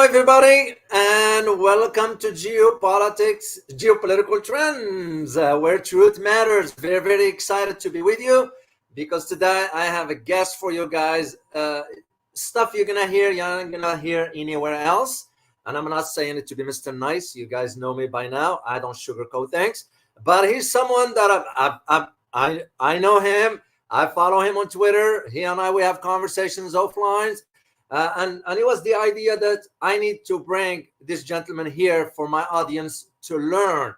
everybody, and welcome to Geopolitics, Geopolitical Trends, where truth matters. Very, very excited to be with you because today I have a guest for you guys. Stuff you're going to hear, you're not going to hear anywhere else. And I'm not saying it to be Mr. Nice. You guys know me by now. I don't sugarcoat things. But he's someone that I know him. I follow him on Twitter. He and I, we have conversations offline. And it was the idea that I need to bring this gentleman here for my audience to learn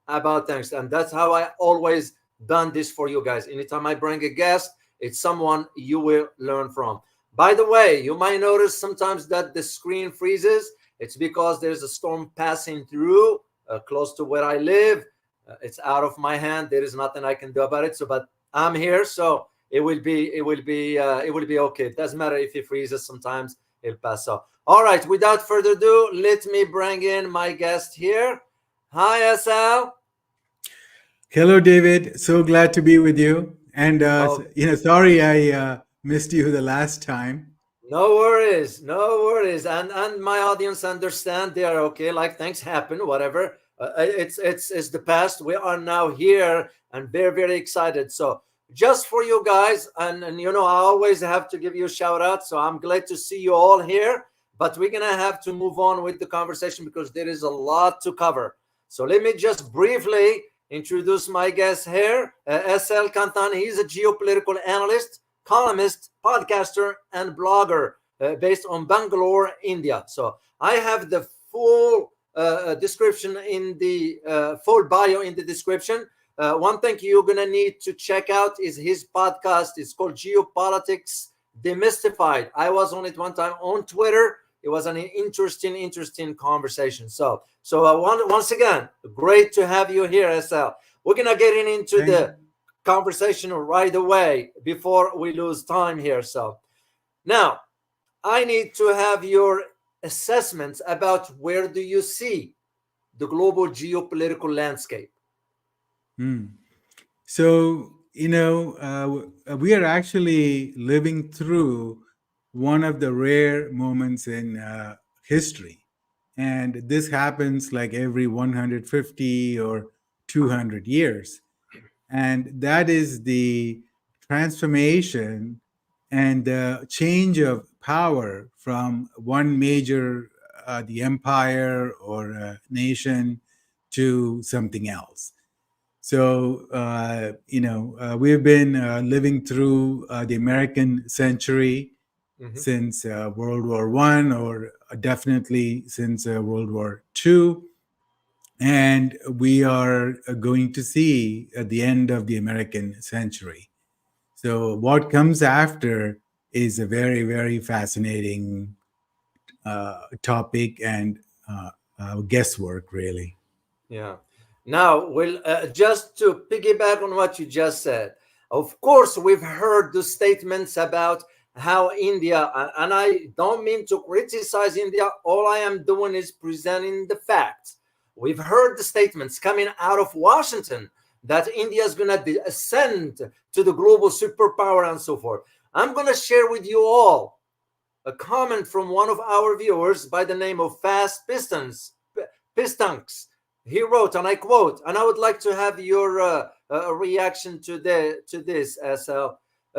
about things. And that's how I always done this for you guys. Anytime I bring a guest, it's someone you will learn from. By the way, you might notice sometimes that the screen freezes. It's because there's a storm passing through close to where I live. It's out of my hand. There is nothing I can do about it. But I'm here, so it will be okay. It doesn't matter if it freezes. Sometimes it'll pass off. All right. Without further ado, let me bring in my guest here. Hi, SL. Hello, David. So glad to be with you. And sorry I missed you the last time. No worries, no worries. And my audience understand. They are okay. Like things happen, whatever. It's the past. We are now here and very, very excited. So just for you guys, and I always have to give you a shout out. So I'm glad to see you all here. But we're gonna have to move on with the conversation because there is a lot to cover. So let me just briefly introduce my guest here, SL Kanthan. He's a geopolitical analyst, columnist, podcaster, and blogger based on Bangalore, India. So I have the full description in the full bio in the description. One thing you're gonna need to check out is his podcast. It's called Geopolitics Demystified. I was on it one time on Twitter. It was an interesting conversation. So once again, great to have you here, SL. We're gonna get into the conversation right away before we lose time here. So now I need to have your assessments about where do you see the global geopolitical landscape. So, we are actually living through one of the rare moments in history. And this happens like every 150 or 200 years. And that is the transformation and the change of power from one major, the empire or nation, to something else. So, we've been living through the American century since World War I, or definitely since World War II. And we are going to see at the end of the American century. So what comes after is a very, very fascinating topic and guesswork, really. Yeah. Now, just to piggyback on what you just said, of course, we've heard the statements about how India, and I don't mean to criticize India, all I am doing is presenting the facts. We've heard the statements coming out of Washington that India is going to ascend to the global superpower and so forth. I'm going to share with you all a comment from one of our viewers by the name of Fast Pistons. He wrote, and I quote, and I would like to have your reaction to this, SL.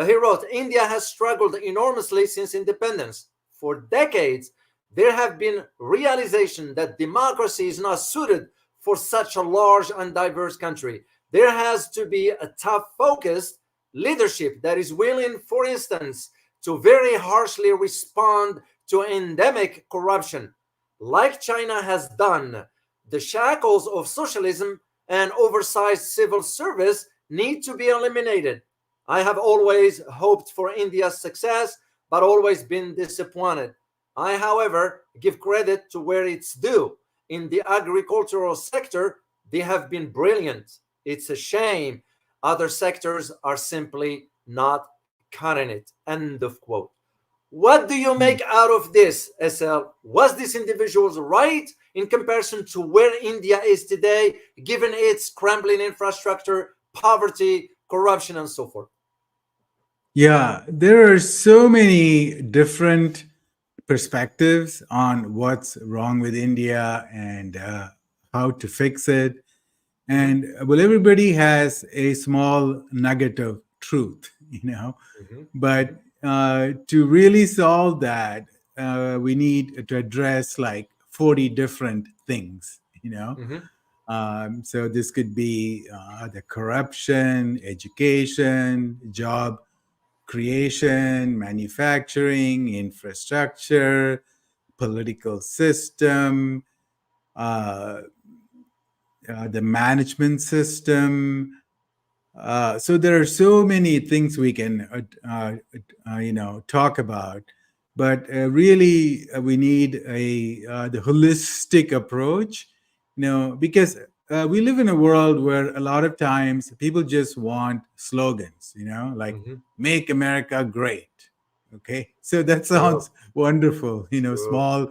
He wrote, India has struggled enormously since independence. For decades, there have been realization that democracy is not suited for such a large and diverse country. There has to be a tough, focused leadership that is willing, for instance, to very harshly respond to endemic corruption, like China has done. The shackles of socialism and oversized civil service need to be eliminated. I have always hoped for India's success, but always been disappointed. I, however, give credit to where it's due. In the agricultural sector, they have been brilliant. It's a shame other sectors are simply not cutting it. End of quote. What do you make out of this, SL? Was this individual's right in comparison to where India is today, given its crumbling infrastructure, poverty, corruption, and so forth? Yeah, there are so many different perspectives on what's wrong with India and how to fix it. Hmm. And well, everybody has a small nugget of truth, Hmm. but to really solve that, we need to address like 40 different things, Hmm. So this could be the corruption, education, job creation, manufacturing, infrastructure, political system, uh, the management system. So there are so many things we can, talk about, but really we need the holistic approach, because we live in a world where a lot of times people just want slogans, like Hmm. "Make America Great." Okay, so that True. sounds wonderful, True. small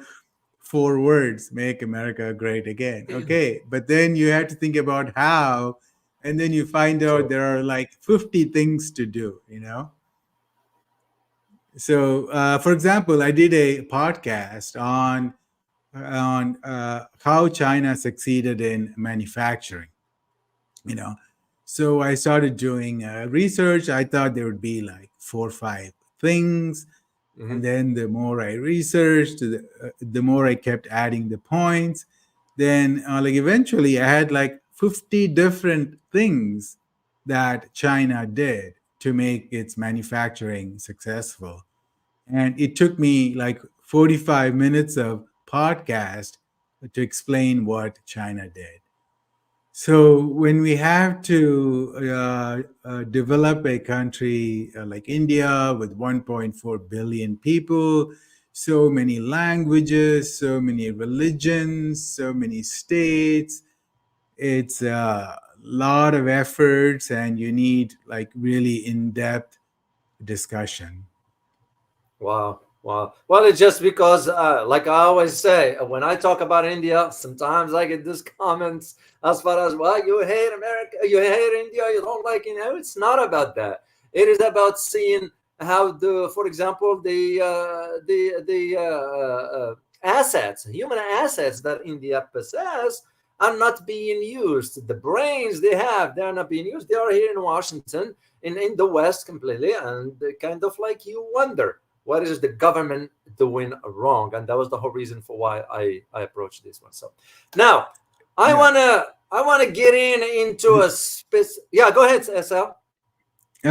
4 words, "Make America Great Again." Okay, but then you have to think about how, and then you find out True. there are like 50 things to do. So for example, I did a podcast on how China succeeded in manufacturing, you know so I started doing research. I thought there would be like 4 or 5 things, Hmm. and then the more I researched, the more I kept adding the points. Then like eventually I had like 50 different things that China did to make its manufacturing successful, and it took me like 45 minutes of podcast to explain what China did. So when we have to develop a country like India with 1.4 billion people, so many languages, so many religions, so many states, it's a lot of efforts, and you need like really in-depth discussion. Wow. Wow. Well, it's just because, like I always say, when I talk about India, sometimes I get these comments as far as, well, you hate America, you hate India, you don't like it. No, it's not about that. It is about seeing how for example, the assets, human assets that India possess are not being used. The brains they have, they are not being used. They are here in Washington, in the West completely, and kind of like you wonder what is the government doing wrong, and that was the whole reason for why I approached this one. So now i Yeah. want to i want to get into a space. Yeah, go ahead, SL.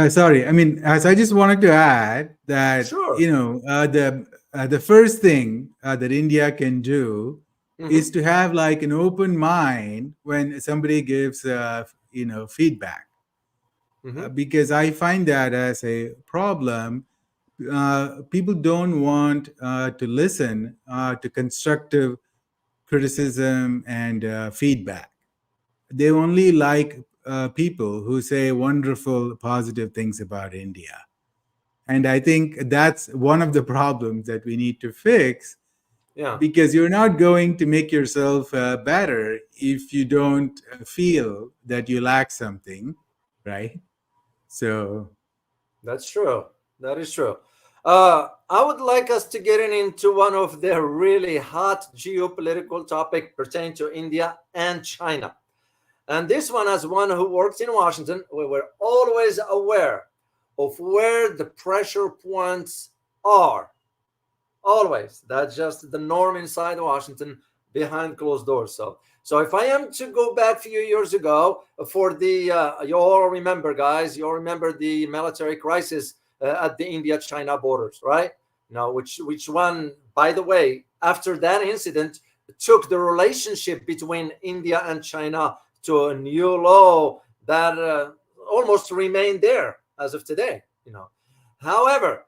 Sorry. I mean, as I just wanted to add that Sure. the first thing that India can do is Hmm. to have like an open mind when somebody gives feedback, Hmm. because I find that as a problem. People don't want to listen to constructive criticism and feedback. They only like people who say wonderful, positive things about India. And I think that's one of the problems that we need to fix, Yeah, because you're not going to make yourself better if you don't feel that you lack something, right? So, that's true. That is true. I would like us to get into one of the really hot geopolitical topic pertaining to India and China. And this one, as one who works in Washington, we were always aware of where the pressure points are. Always. That's just the norm inside Washington behind closed doors. So if I am to go back a few years ago for you all remember, guys, you all remember the military crisis at the India-China borders, right? Now, which one, by the way, after that incident, took the relationship between India and China to a new low that almost remained there as of today. However,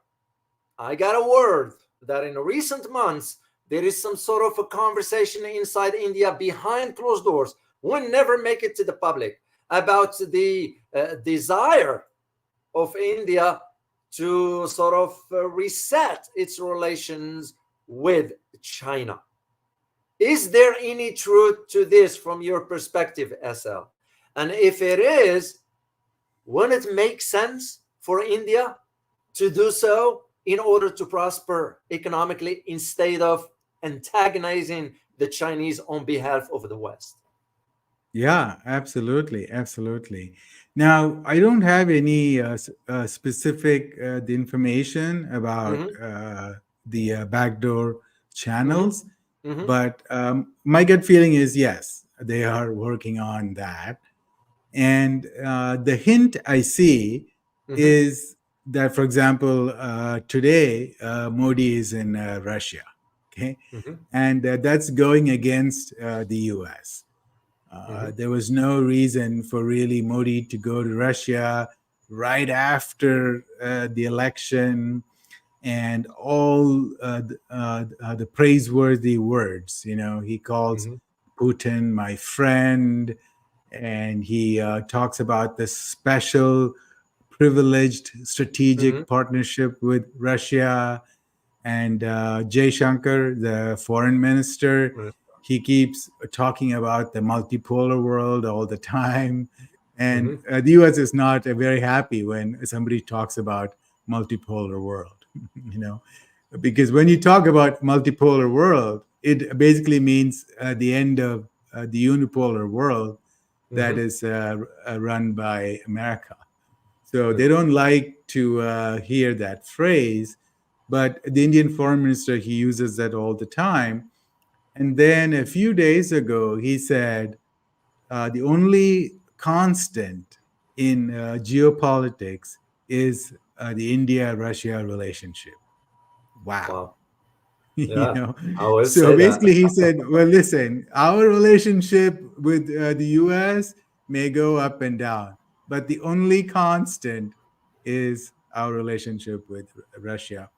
I got a word that in recent months there is some sort of a conversation inside India behind closed doors. Will never make it to the public about the desire of India to sort of reset its relations with China. Is there any truth to this from your perspective, SL? And if it is, wouldn't it make sense for India to do so? in order to prosper economically instead of antagonizing the Chinese on behalf of the West. Yeah, absolutely, absolutely. Now, I don't have any specific the information about Mm-hmm, the backdoor mm-hmm, channels, mm-hmm, but my gut feeling is yes, they are working on that. And the hint I see mm-hmm, is that, for example, today Modi is in Russia, okay, mm-hmm, and that's going against the U.S. mm-hmm, There was no reason for really Modi to go to Russia right after the election and all the praiseworthy words. You know, he calls mm-hmm, Putin my friend, and he talks about the special, privileged, mm-hmm, strategic partnership with Russia. And Jay Shankar, the foreign minister, he keeps talking about the multipolar world all the time. And mm-hmm, the US is not very happy when somebody talks about multipolar world, you know, because when you talk about multipolar world, it basically means the end of the unipolar world that mm-hmm, is run by America. So they mm-hmm. don't like to hear that phrase, but the Indian foreign minister, he uses that all the time. And then a few days ago, he said the only constant in geopolitics is the India-Russia relationship. Wow. Wow. You Yeah, know, I will so say that. basically he said, well, listen, our relationship with the US may go up and down, but the only constant is our relationship with Russia.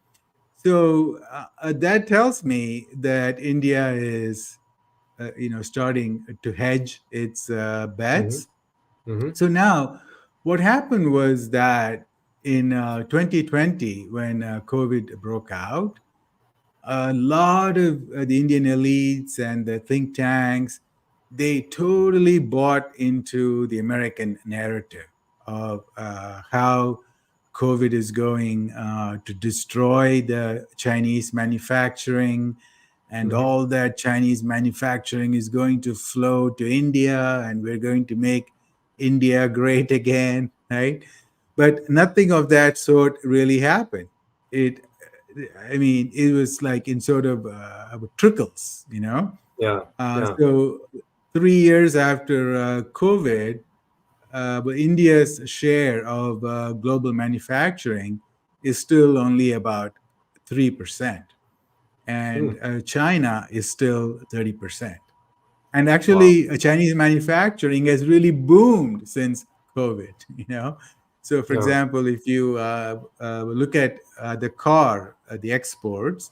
So that tells me that India is starting to hedge its Mm-hmm, bets. mm-hmm, So now what happened was that in 2020, when COVID broke out, a lot of the Indian elites and the think tanks, they totally bought into the American narrative of how COVID is going to destroy the Chinese manufacturing, and mm-hmm. all that Chinese manufacturing is going to flow to India, and we're going to make India great again, right? But nothing of that sort really happened. It I mean, it was like in sort of trickles, you know. Yeah, yeah. So 3 years after COVID, but India's share of global manufacturing is still only about 3%, and Mm. China is still 30%. And Wow. actually, Chinese manufacturing has really boomed since COVID. You know, so for Yeah. example, if you look at the car, the exports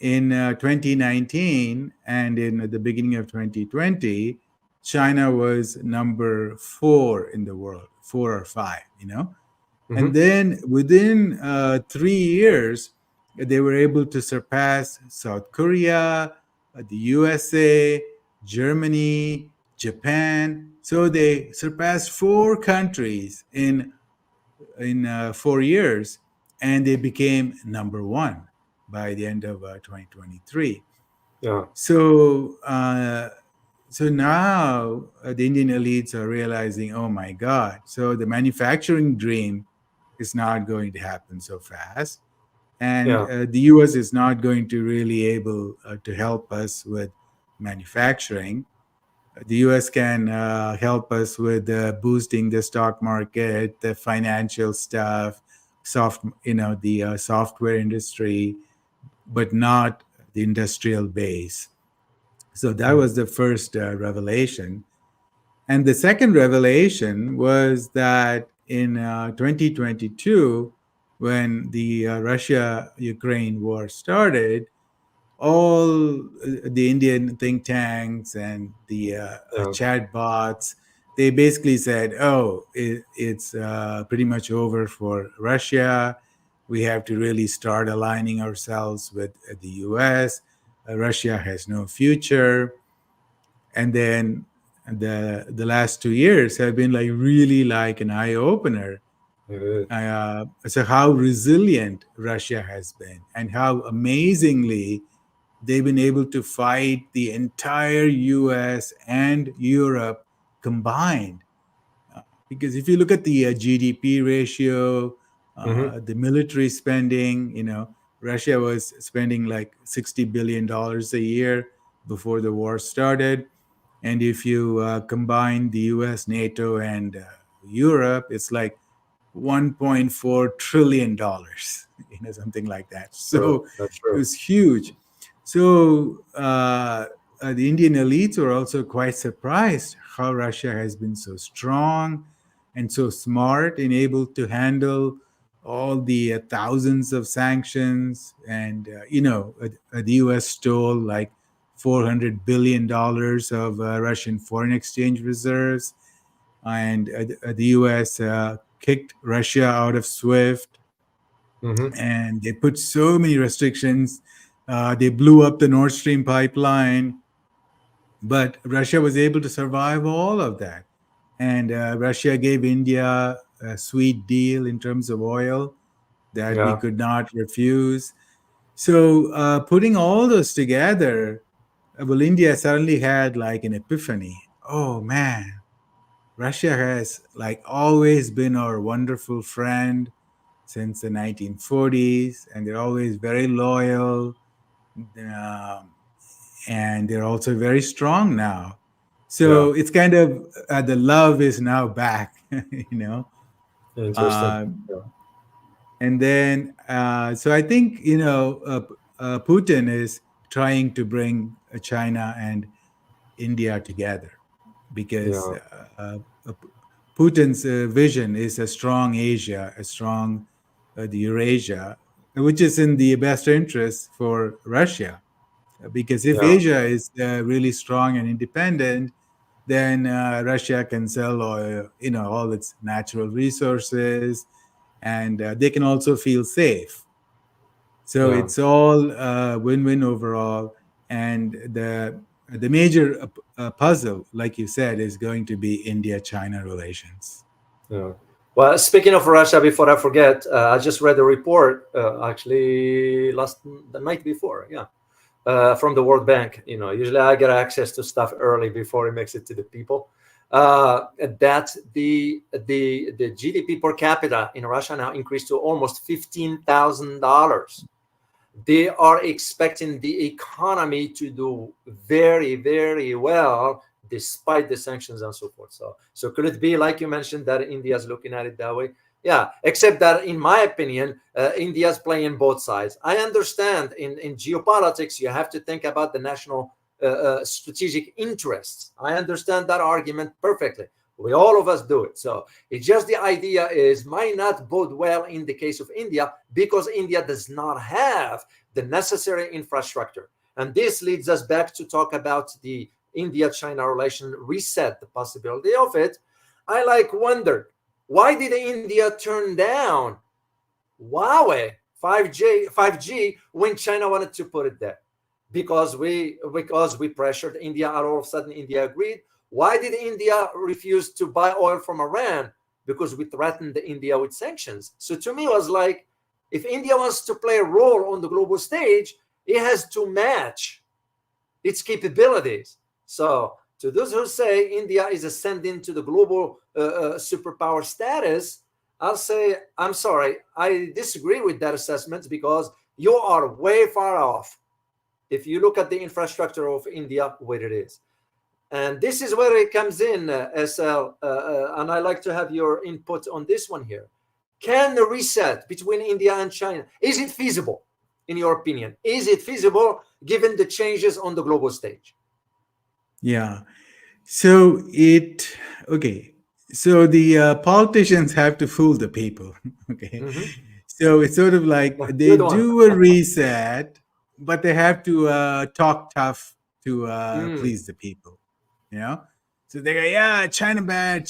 in 2019 and in the beginning of 2020, China was number four in the world, four or five. You know, and Mm-hmm. then within 3 years, they were able to surpass South Korea, the USA, Germany, Japan. So they surpassed four countries in 4 years, and they became number one by the end of 2023. Yeah. So now the Indian elites are realizing, oh my God, so the manufacturing dream is not going to happen so fast, and Yeah. the U.S. is not going to really able to help us with manufacturing. The U.S. can help us with boosting the stock market, the financial stuff, the software industry, but not the industrial base. So that Mm. was the first revelation. And the second revelation was that in 2022, when the Russia Ukraine war started, all the Indian think tanks and the Yeah. chat bots, they basically said, oh, it's pretty much over for Russia. We have to really start aligning ourselves with the US. Russia has no future. And then the last 2 years have been like really like an eye opener Uh, So how resilient Russia has been, and how amazingly they've been able to fight the entire US and Europe combined. Because if you look at the GDP ratio, mhm. the military spending, Russia was spending like $60 billion a year before the war started. And if you combine the US, NATO, and Europe, it's like $1.4 trillion, something like that. True. So That's it true. was huge. So the Indian elites were also quite surprised how Russia has been so strong and so smart and able to handle all the thousands of sanctions. And the US stole like $400 billion of Russian foreign exchange reserves, and the US kicked Russia out of SWIFT, Hmm. and they put so many restrictions. They blew up the Nord Stream pipeline, but Russia was able to survive all of that. And Russia gave India a sweet deal in terms of oil that we Yeah. could not refuse. So, putting all those together, well, India suddenly had like an epiphany. Oh man, Russia has like always been our wonderful friend since the 1940s, and they're always very loyal, um, and they're also very strong now. Yeah. So it's kind of the love is now back, you know. Interesting. Uh, Yeah. and then, so I think Putin is trying to bring China and India together because Yeah. Putin's vision is a strong Asia, a strong the Eurasia, which is in the best interest for Russia. Because if Yeah. Asia is really strong and independent, then Russia can sell oil, all its natural resources, and they can also feel safe. So Yeah. it's all win-win overall. And the major puzzle, like you said, is going to be India-China relations. Yeah. Well, speaking of Russia, before I forget, I just read a report actually last the night before. Yeah, from the World Bank. Usually I get access to stuff early before it makes it to the people. That the GDP per capita in Russia now increased to almost $15,000. They are expecting the economy to do very, very well despite the sanctions and so forth. So could it be like you mentioned that India is looking at it that way? Yeah, except that in my opinion, India's playing both sides. I understand in geopolitics you have to think about the national strategic interests. I understand that argument perfectly. We all of us do it. So it's just the idea is might not bode well in the case of India because India does not have the necessary infrastructure. And this leads us back to talk about the India-China relation reset, the possibility of it. I wondered, why did India turn down Huawei 5G when China wanted to put it there? Because we pressured India, and all of a sudden India agreed. Why did India refuse to buy oil from Iran? Because we threatened India with sanctions. So to me, it was like, if India wants to play a role on the global stage, it has to match its capabilities. So to those who say India is ascending to the global superpower status, I'll say, I'm sorry, I disagree with that assessment because you are way far off if you look at the infrastructure of India where it is. And this is where it comes in, SL, and I like to have your input on this one here. Can the reset between India and China, is it feasible, in your opinion? Is it feasible given the changes on the global stage? Yeah. So okay. So the politicians have to fool the people. Okay. Mm-hmm. So it's sort of like they Good one. do a reset, but they have to talk tough to Mm. please the people, you know? So they go, yeah, China bad.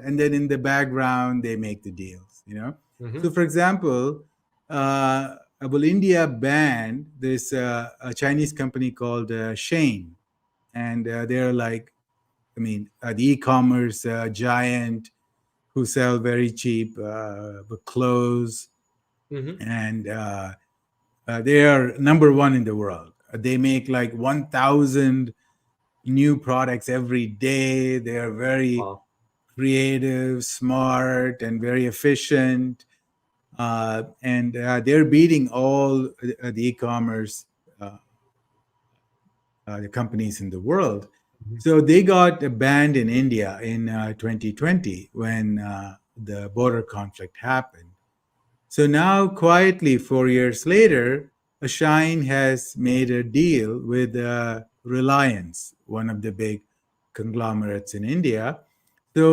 And then in the background, they make the deals. Mm-hmm. So, for example, well, India banned this a Chinese company called Shane, and they're like, I mean, the e-commerce giant who sell very cheap clothes, Hmm. and they are number one in the world. They make like 1,000 new products every day. They are very Wow. creative, smart, and very efficient. And they're beating all the e-commerce uh, the companies in the world. Mhm. So they got banned in India in 2020 when the border conflict happened. So now, quietly, 4 years later, Shine has made a deal with Reliance, one of the big conglomerates in India. So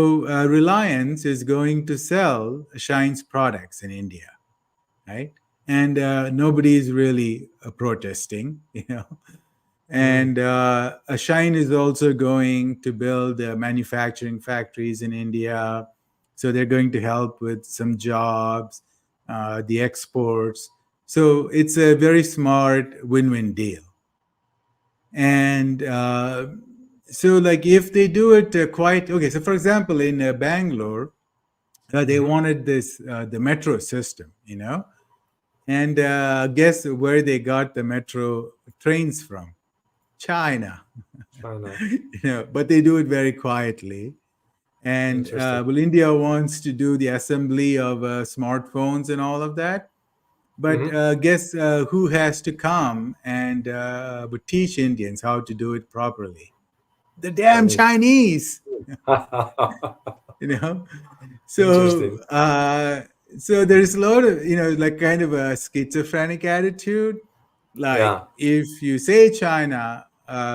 Reliance is going to sell Shine's products in India, right? And nobody is really protesting, Mm. And Shine is also going to build manufacturing factories in India. So they're going to help with some jobs, the exports. So it's a very smart win win deal. And so, like, if they do it quite okay, so for example, in Bangalore, they Hmm. wanted the metro system, and guess where they got the metro trains from? China. China. But they do it very quietly. And Interesting. well, India wants to do the assembly of smartphones and all of that. But Hmm. guess who has to come and would teach Indians how to do it properly? The damn Chinese. Chinese. you know so Interesting. so there's a lot of like kind of a schizophrenic attitude. Like, Yeah. if you say China,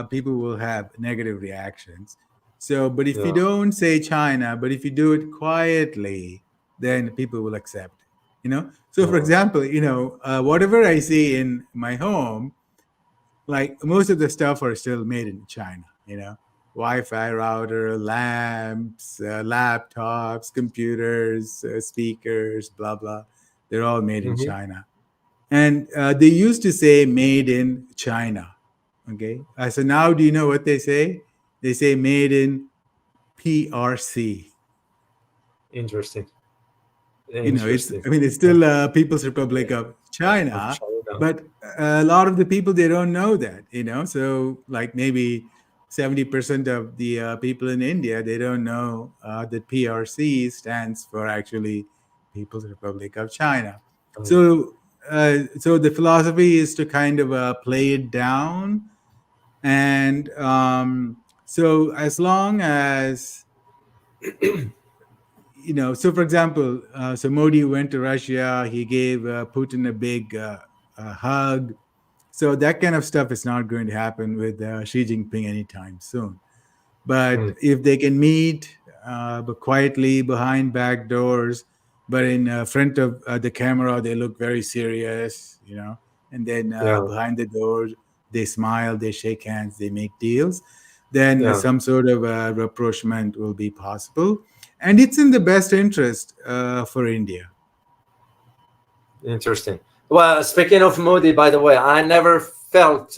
people will have negative reactions. So but if you Yeah. don't say China, but if you do it quietly, then people will accept it. So for Yeah. example, whatever I see in my home, like most of the stuff are still made in China. Wi-Fi router, lamps, laptops, computers, speakers, blah blah. They're all made in Hmm. China, and they used to say "made in China." Okay, so now do you know what they say? They say "made in PRC." Interesting. It's Interesting. I mean, it's Yeah. still People's Republic of Of China, China. but a lot of the people, they don't know that. So like maybe 70% of the people in India, they don't know that PRC stands for actually People's Republic of China. China. So the philosophy is to kind of play it down, and so as long as so for example, so Modi went to Russia, he gave Putin a big hug. So that kind of stuff is not going to happen with Xi Jinping anytime soon. But Mm. if they can meet, but quietly behind back doors, but in front of the camera, they look very serious. And then Yeah. behind the doors, they smile, they shake hands, they make deals. Then Yeah. some sort of rapprochement will be possible, and it's in the best interest for India. Interesting. Well, speaking of Modi, by the way, I never felt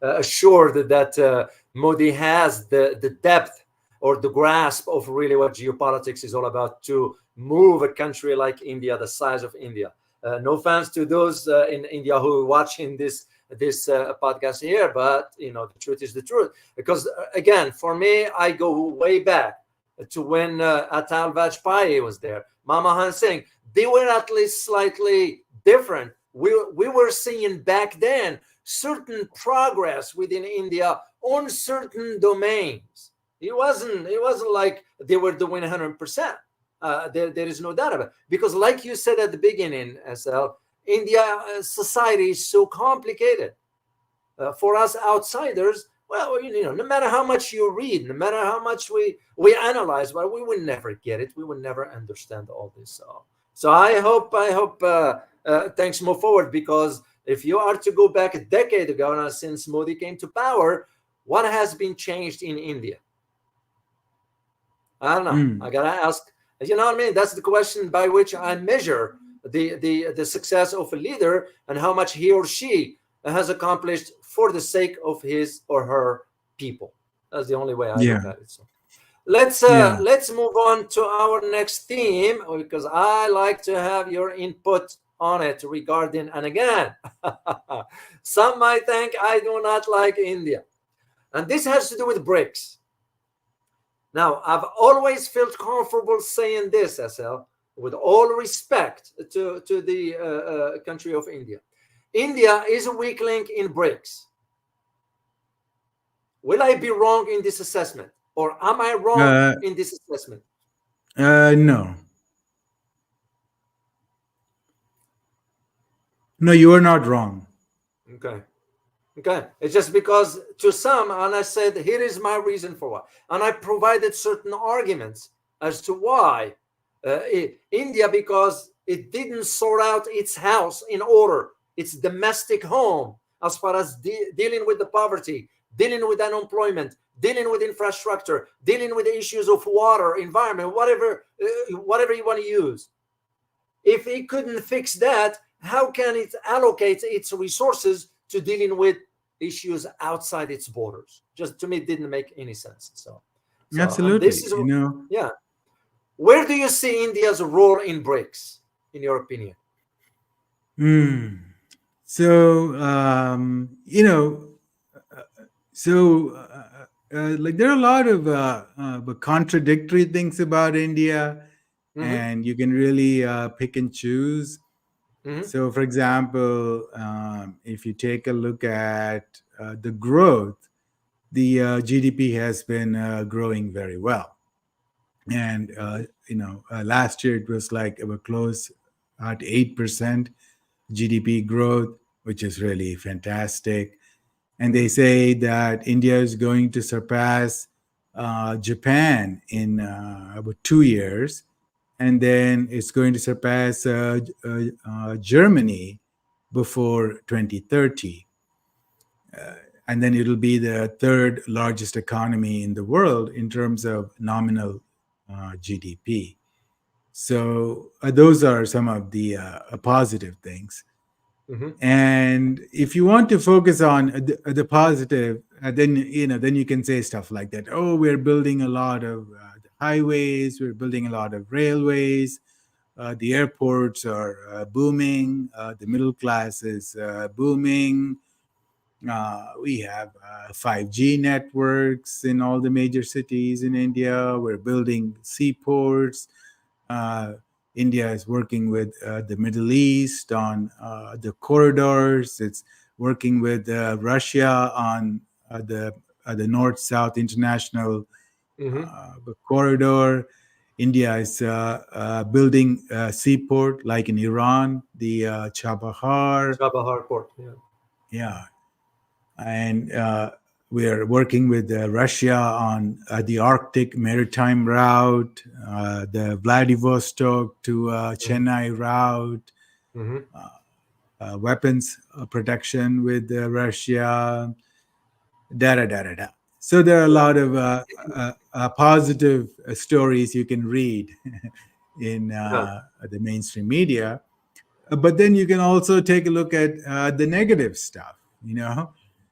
assured that Modi has the depth or the grasp of really what geopolitics is all about to move a country like India, the size of India. No offense to those in India who are watching this podcast here, but the truth is the truth. Because again, for me, I go way back to when Atal Vajpayee was there, Manmohan Singh. They were at least slightly different. We were seeing back then certain progress within India on certain domains. It wasn't like they were doing 100%. There is no doubt about it. Because like you said at the beginning, SL, India society is so complicated. For us outsiders, well, no matter how much you read, no matter how much we analyze, well, we will never get it. We will never understand all this. So I hope things move forward, because if you are to go back a decade ago now, since Modi came to power, what has been changed in India? I don't know. I Mm. gotta ask. You know what I mean? That's the question by which I measure the success of a leader and how much he or she has accomplished for the sake of his or her people. That's the only way I look Yeah. at it. Yeah. Let's move on to our next theme, because I like to have your input on it regarding, and again, some might think I do not like India, and this has to do with BRICS. Now, I've always felt comfortable saying this, SL, with all respect to the country of India. India is a weak link in BRICS. Will I be wrong in this assessment? Or am I wrong Uh, in this assessment? no, no, you are not wrong. Okay. Okay. It's just because to some, and I said, here is my reason for why. And I provided certain arguments as to why India, because it didn't sort out its house in order, its domestic home, as far as dealing with the poverty, dealing with unemployment, dealing with infrastructure, dealing with the issues of water, environment, whatever you want to use. If it couldn't fix that, how can it allocate its resources to dealing with issues outside its borders? Just to me, it didn't make any sense. And this Absolutely. is, yeah. Where do you see India's role in BRICS, in your opinion? Mm. So, so like there are a lot of contradictory things about India, Mm-hmm. and you can really pick and choose. Mm-hmm. So, for example, if you take a look at the growth, the GDP has been growing very well. And, last year it was like we close at 8% GDP growth, which is really fantastic. And they Mm-hmm. say that India is going to surpass Japan in about 2 years, and then it's going to surpass Germany before 2030. Uh, and then it'll be the third largest economy in the world in terms of nominal GDP. So those are some of the positive things. Mm-hmm. And if you want to focus on the positive, then you can say stuff like that. Oh, we're building a lot of highways. We're building a lot of railways. The airports are booming. The middle class is booming. We have 5G networks in all the major cities in India. We're building seaports. Uh, India is working with the Middle East on the corridors. It's working with Russia on the North-South international Mm-hmm. corridor. India is building a seaport like in Iran, the Chabahar. Chabahar Port. Yeah. Yeah, and we are working with Russia on the Arctic maritime route, the Vladivostok to Mm-hmm. Chennai route, Mm-hmm. weapons production with Russia, da da da da da. So there are a Yeah. lot of positive stories you can read in Yeah. the mainstream media. But then you can also take a look at the negative stuff.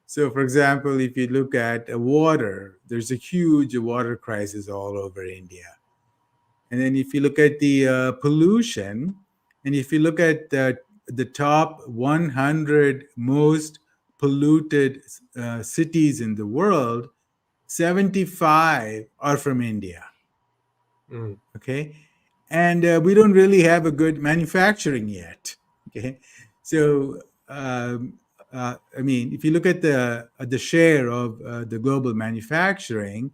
So, for example, if you look at water, there's a huge water crisis all over India. And then if you look at the pollution, and if you look at the top 100 most polluted cities in the world, 75 are from India. Mm-hmm. Okay, and we don't really have a good manufacturing yet. Okay, so I mean, if you look at the share of the global manufacturing,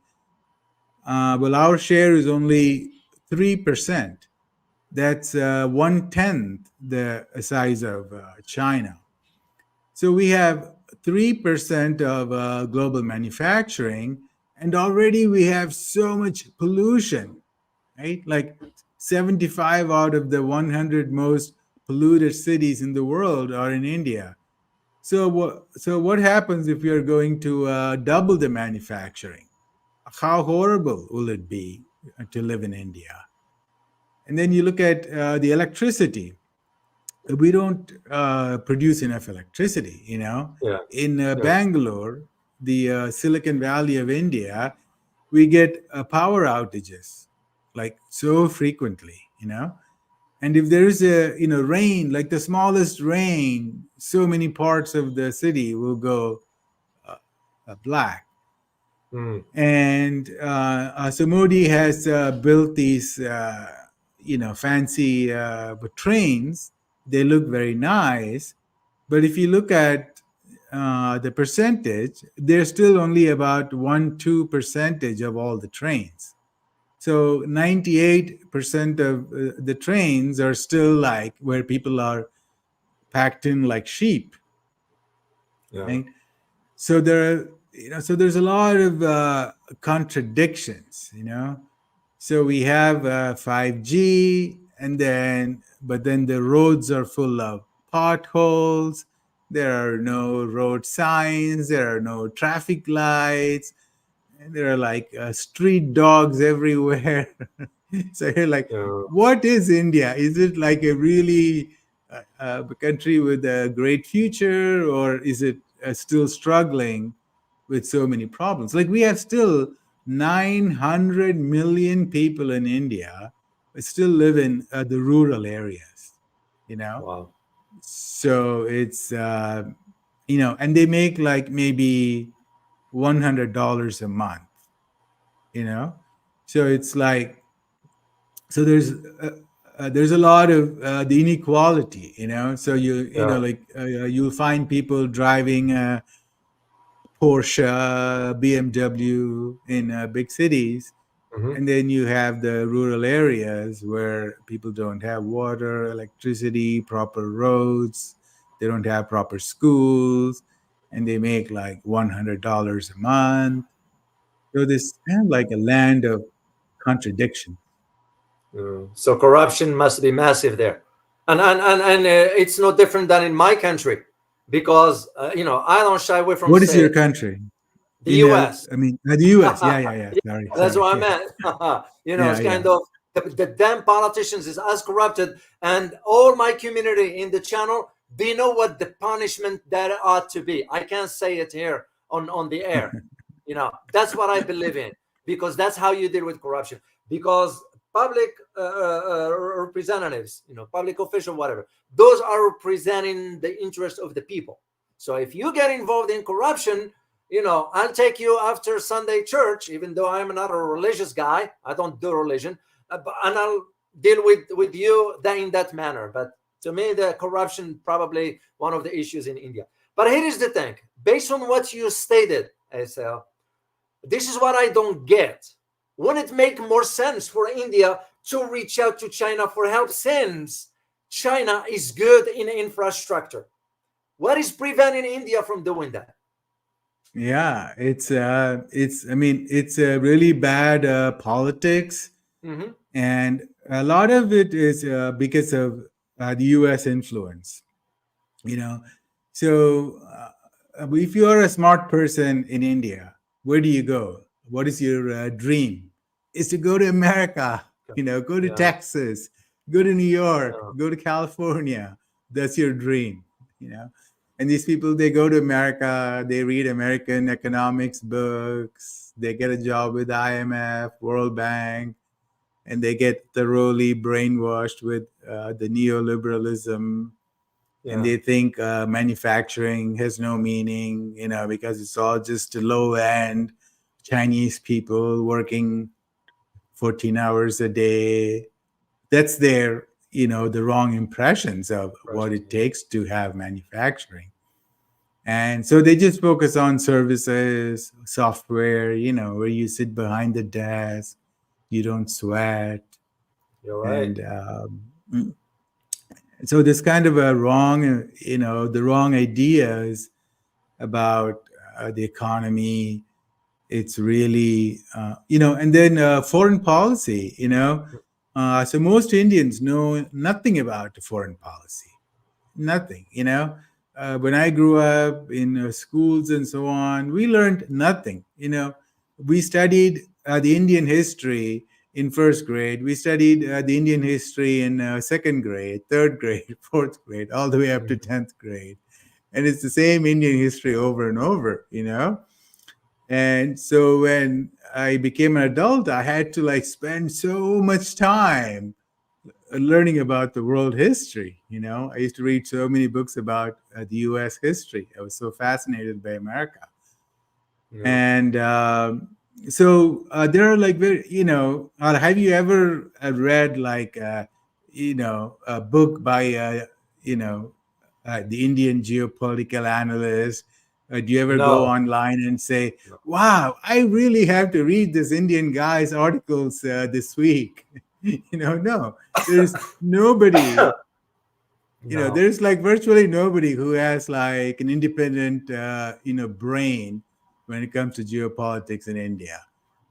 well, our share is only 3%. That's 1/10 the size of China. So we have 3% of global manufacturing, and already we have so much pollution, right? Like 75 out of the 100 most polluted cities in the world are in India. So what happens if you're going to double the manufacturing? How horrible will it be to live in India? And then you look at the electricity. We don't produce enough electricity. Yeah. In Yeah. Bangalore, the Silicon Valley of India, we get power outages like so frequently, and if there is a rain, like the smallest rain, so many parts of the city will go uh, black. Mm. And so Modi has built these fancy trains. They look very nice, but if you look at the percentage, they're still only about 1-2% of all the trains. So 98% of the trains are still like where people are packed in like sheep, Yeah. right? So so there's a lot of contradictions, So we have 5G, and then the roads are full of potholes. There are no road signs. There are no traffic lights. And there are like street dogs everywhere. So you're like, Yeah. what is India? Is it like a really country with a great future, or is it still struggling with so many problems? Like we have still 900 million people in India still live in the rural areas, you know. Wow. So it's and they make like maybe $100 a month, you know. So it's like there's a lot of the inequality, so Yeah. like you'll find people driving a Porsche, BMW in big cities, Hmm. and then you have the rural areas where people don't have water, electricity, proper roads, they don't have proper schools, and they make like $100 a month. So this kind of like a land of contradiction. So corruption must be massive there, and it's no different than in my country, because I don't shy away from What is your saying country? the U.S. I mean, the US. Yeah, yeah, yeah. Sorry, That's sorry. what I Yeah, meant. yeah, It's kind yeah. of the damn politicians is as corrupted, and all my community in the channel, they know what the punishment that ought to be. I can't say it here on the air. That's what I believe in, because that's how you deal with corruption. Because public representatives, public official, whatever, those are representing the interest of the people. So if you get involved in corruption, I'll take you after Sunday church, even though I'm not a religious guy. I don't do religion, and I'll deal with you in that manner. But to me, the corruption probably one of the issues in India. But here is the thing: based on what you stated, ASL, this is what I don't get. Wouldn't it make more sense for India to reach out to China for help, since China is good in infrastructure? What is preventing India from doing that? Yeah, it's. I mean, it's a really bad politics, Mm-hmm. and a lot of it is because of the U.S. influence. You know, so if you are a smart person in India, where do you go? What is your dream? Is to go to America. Go to Yeah. Texas, go to New York, Yeah. go to California. That's your dream. You know, and these people, they go to America, they read American economics books, they get a job with IMF, World Bank, and they get thoroughly brainwashed with the neoliberalism, and Yeah. they think manufacturing has no meaning, because it's all just low end Chinese people working 14 hours a day. That's their, the wrong impressions of what it Yeah. takes to have manufacturing. And so they just focus on services, software, where you sit behind the desk, you don't sweat. You're right. And so this kind of a wrong, the wrong ideas about the economy. It's really, and then foreign policy, so most Indians know nothing about foreign policy, nothing, when I grew up in schools and so on, we learned nothing. We studied the Indian history in first grade, we studied the Indian history in second grade, third grade, fourth grade, all the way up to Mhm. 10th grade, and it's the same Indian history over and over. And so when I became an adult, I had to like spend so much time learning about the world history. I used to read so many books about the U.S. history. I was so fascinated by America. Yeah. And so there are like very, have you ever read like, a book by, the Indian geopolitical analyst? Do you ever go No. online and say, No. wow, I really have to read this Indian guy's articles this week? No, there's nobody, No. there's like virtually nobody who has like an independent, brain when it comes to geopolitics in India.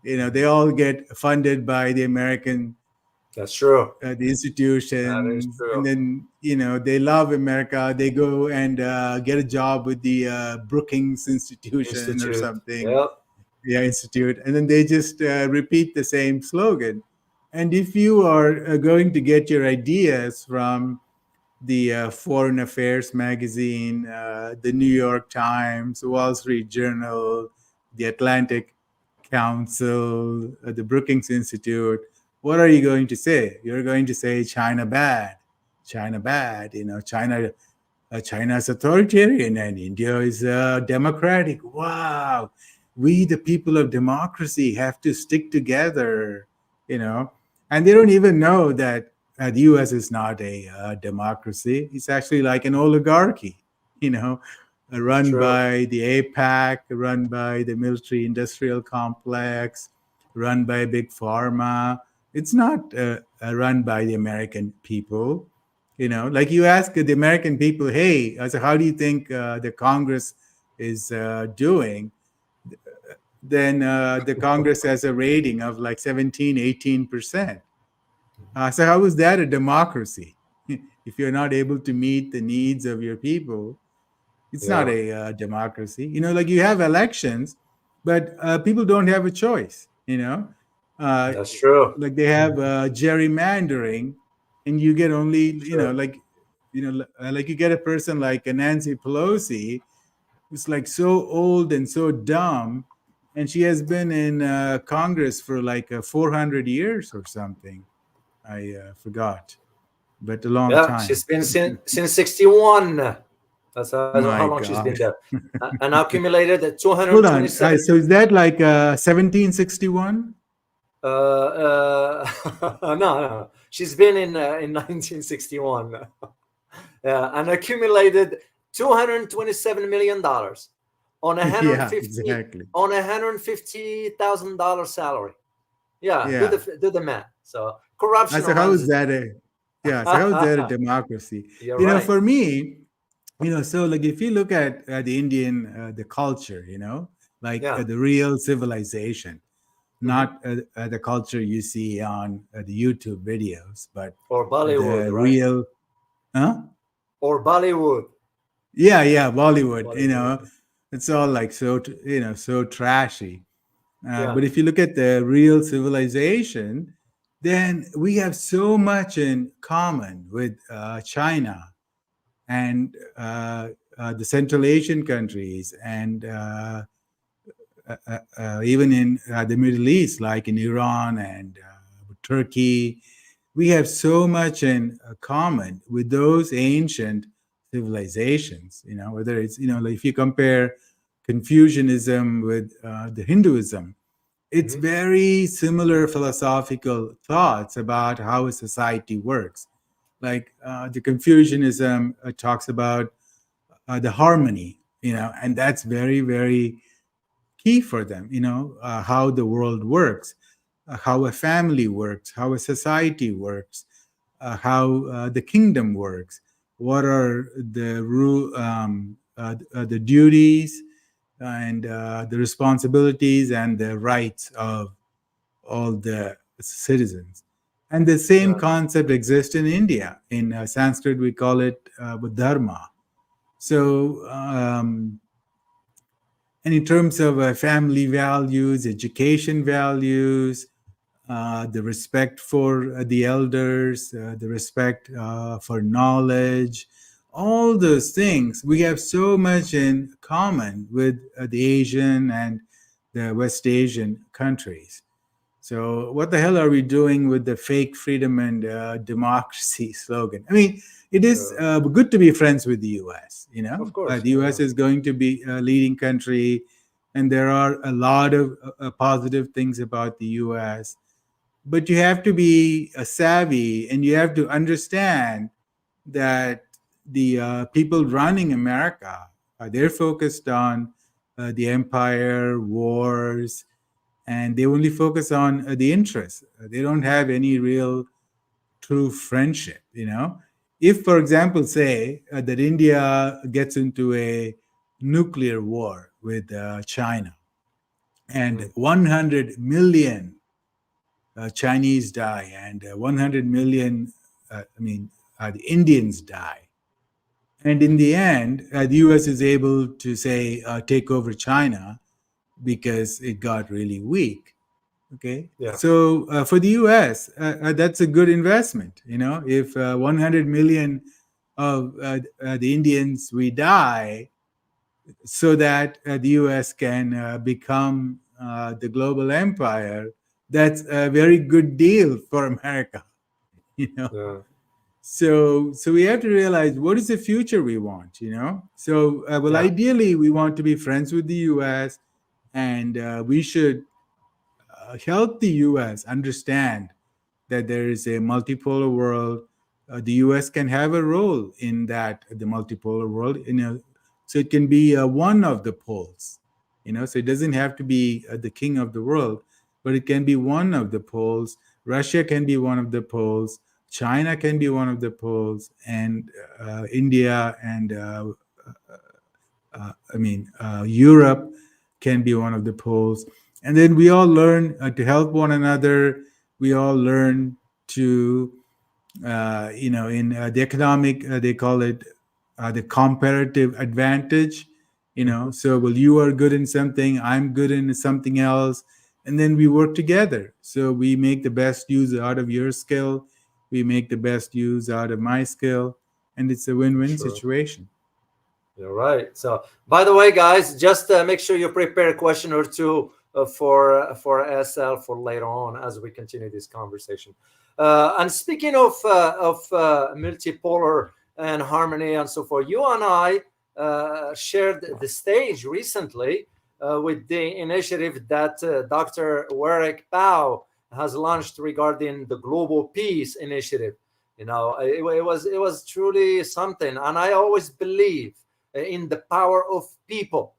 They Mhm. all get funded by the American, That's true. the That is institutions, and true. then they love America. They go and get a job with the Brookings Institution or Institute. something, Yep. yeah, institute, and then they just repeat the same slogan. And if you are going to get your ideas from the Foreign Affairs magazine, the New York Times, Wall Street Journal, the Atlantic Council, the Brookings Institute, what are you going to say? You're going to say China bad, China bad. China is authoritarian and India is democratic. Wow, we, the people of democracy, have to stick together, you know. And they don't even know that the US is not a democracy. It's actually like an oligarchy, you know, run True. by the APAC, run by the military industrial complex, run by big pharma. It's not run by the American people. Like you ask the American people, hey, so how do you think the Congress is doing? Then the Congress has a rating of like 17, 18%. So how is that a democracy? If you're not able to meet the needs of your people, it's not Yeah. a democracy. Like you have elections, but people don't have a choice. Uh, That's true. like they have gerrymandering, and you get only True. like you get a person like a Nancy Pelosi, who's like so old and so dumb, and she has been in Congress for like 400 years or something. I forgot, but a long Yeah. time. She's been since 61. That's how My long she's been God. there. And accumulated Hold on. 227. So is that like 1761? No, no. She's been in 1961. And accumulated $227 million on a hundred Yeah, fifty exactly. on $150,000 salary. Yeah, Yeah. do the math. So corruption So how runs is it. that a yeah? So how is that a democracy? You're right. For me, so like if you look at the Indian the culture, like Yeah. the real civilization, Hmm. not the culture you see on the YouTube videos, but Or Bollywood, the right? real, huh? Or Bollywood. Yeah, yeah, Bollywood. Bollywood. It's all like so so trashy. Yeah. But if you look at the real civilization, then we have so much in common with China and the Central Asian countries, and even in the Middle East, like in Iran and Turkey. We have so much in common with those ancient civilizations. Whether it's like if you compare Confucianism with the Hinduism, it's Hmm. very similar philosophical thoughts about how a society works. Like the Confucianism talks about the harmony, and that's very, very key for them, how the world works, how a family works, how a society works, how the kingdom works, what are the the duties and the responsibilities and the rights of all the citizens. And the same Yeah. concept exists in India. In Sanskrit, we call it dharma. So, and in terms of family values, education values, the respect for the elders, the respect for knowledge, all those things, we have so much in common with the Asian and the West Asian countries. So what the hell are we doing with the fake freedom and democracy slogan? I mean, it is Yeah. good to be friends with the U.S. You know, Of course. the Yeah, U.S. yeah. is going to be a leading country, and there are a lot of positive things about the U.S. But you have to be savvy, and you have to understand that the people running America, they're focused on the empire, wars, and they only focus on the interests. They don't have any real true friendship. You know, if, for example, say that India gets into a nuclear war with China, and Mm, 100 million Chinese die, and 100 million, the Indians die. And in the end, the US is able to say, take over China because it got really weak. Okay. yeah. So for the US, that's a good investment. You know, if 100 million of the Indians we die, so that the US can become the global empire, that's a very good deal for America. You know, Yeah. so we have to realize what is the future we want. You know, so well, Yeah. ideally we want to be friends with the US, and we should help the US understand that there is a multipolar world. The US can have a role in that, the multipolar world. You know, so it can be one of the poles. You know, so it doesn't have to be the king of the world, but it can be one of the poles. Russia can be one of the poles. China can be one of the poles, and India and Europe can be one of the poles. And then we all learn to help one another. We all learn to, in the economic, they call it the comparative advantage. You know, Mhm. so well, you are good in something, I'm good in something else, and then we work together. So we make the best use out of your skill, we make the best use out of my skill, and it's a win-win Sure. situation. You're right. So, by the way, guys, just make sure you prepare a question or two for SL for later on as we continue this conversation. And speaking of multipolar and harmony and so forth, you and I shared the stage recently with the initiative that Dr. Warwick Pao has launched regarding the Global Peace Initiative. You know, it was truly something, and I always believe in the power of people,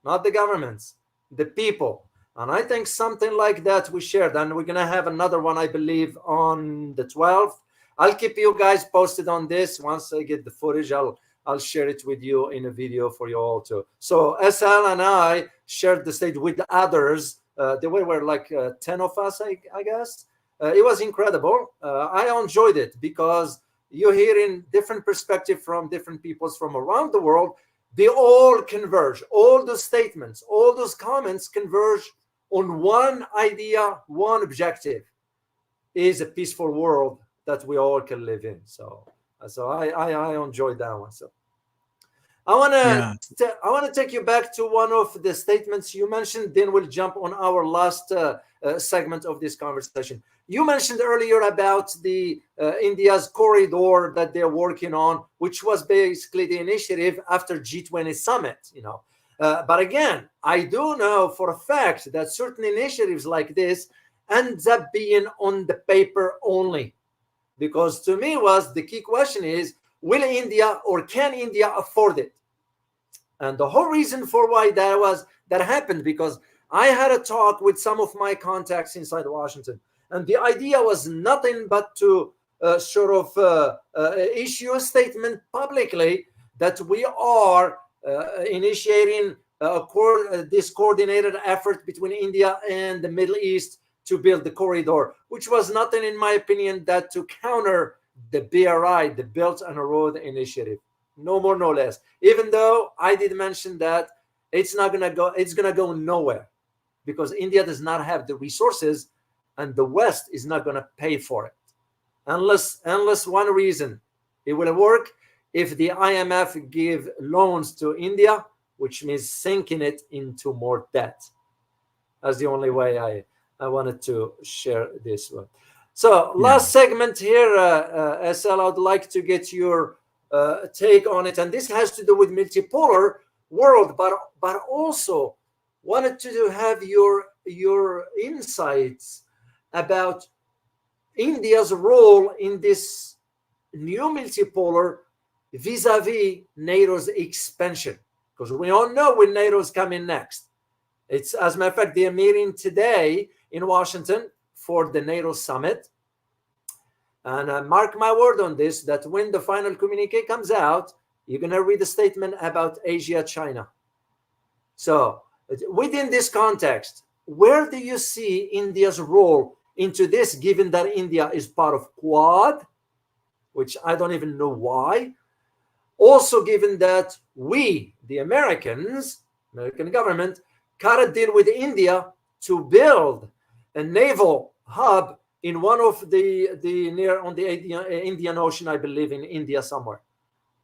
not the governments, the people. And I think something like that we shared, and we're gonna have another one, I believe, on the 12th. I'll keep you guys posted on this. Once I get the footage, I'll share it with you in a video for you all too. So SL and I shared the stage with others. There were like 10 of us, I guess. It was incredible. I enjoyed it because you're hearing different perspective from different peoples from around the world. They all converge. All those statements, all those comments converge on one idea, one objective: is a peaceful world that we all can live in. So I enjoyed that one. So Yeah. I want to take you back to one of the statements you mentioned. Then we'll jump on our last segment of this conversation. You mentioned earlier about the India's corridor that they're working on, which was basically the initiative after G20 summit. But again, I do know for a fact that certain initiatives like this ends up being on the paper only, because to me was the key question is, will India or can India afford it? And the whole reason for why that happened, because I had a talk with some of my contacts inside Washington, and the idea was nothing but to issue a statement publicly that we are initiating this coordinated effort between India and the Middle East to build the corridor, which was nothing, in my opinion, that to counter the BRI, the Belt and Road Initiative. No more, no less. Even though I did mention that it's gonna go nowhere, because India does not have the resources, and the West is not gonna pay for it, unless one reason: it will work if the IMF give loans to India, which means sinking it into more debt. That's the only way I wanted to share this one. So Yeah. last segment here, SL, I'd like to get your take on it, and this has to do with multipolar world, but also wanted to have your insights about India's role in this new multipolar vis-a-vis NATO's expansion, because we all know when NATO's coming next. It's, as a matter of fact, they're meeting today in Washington for the NATO summit. And mark my word on this, that when the final communique comes out, you're going to read a statement about Asia, China. So within this context, where do you see India's role into this, given that India is part of Quad, which I don't even know why? Also, given that we, the American government, cut a deal with India to build a naval hub in one of the near on the Indian Ocean, I believe, in India somewhere.